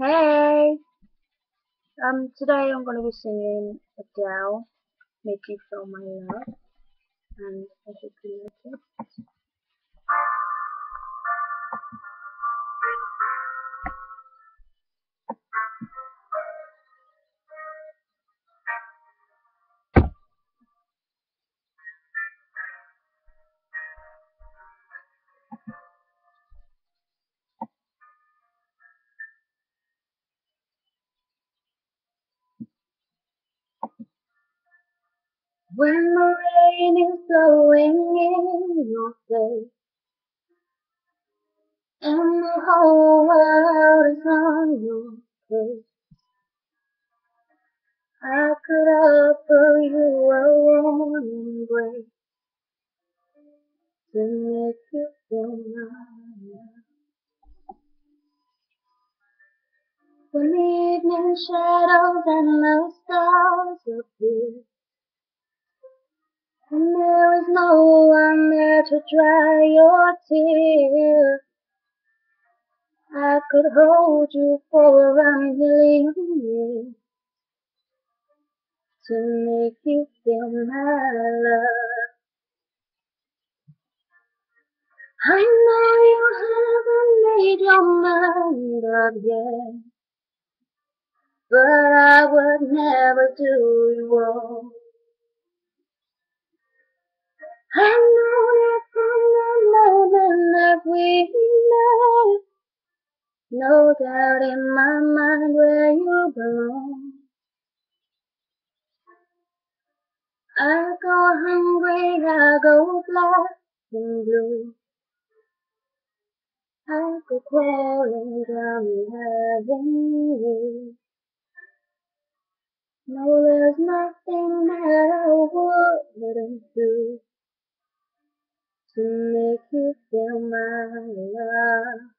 Hey, today I'm gonna be singing Adele, "Make You Feel My Love," and I hope you like it. When the rain is blowing in your face, and the whole world is on your case, I could offer you a warm embrace to make you feel my love. When the evening shadows and the stars appear, and there is no one there to dry your tears, I could hold you for a million years to make you feel my love. I know you haven't made your mind up yet, but I would never do you wrong. I know that from the moment that we met, no doubt in my mind where you belong. I go hungry, I go black and blue. I go crawling down having you. No, there's nothing that I wouldn't do to make you feel my love.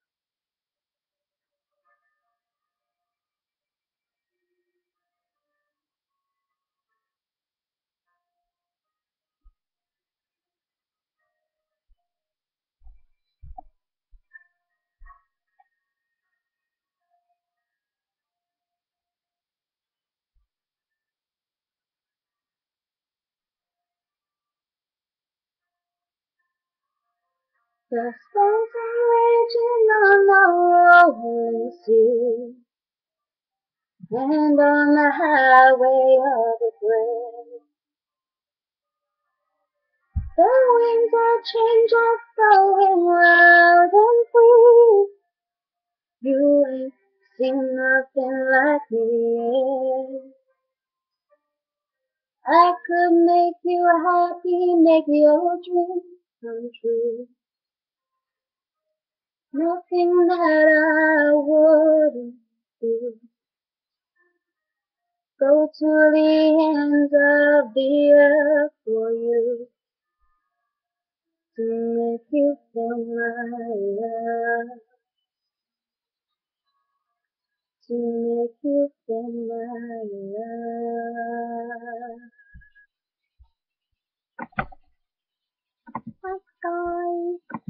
The storms are raging on the rolling sea, and on the highway of regret. The winds of change are blowing loud and free. You ain't seen nothing like me. I could make you happy, make your dreams come true. Nothing that I wouldn't do. Go to the ends of the earth for you to make you feel my love. To make you feel my love. Bye, guys.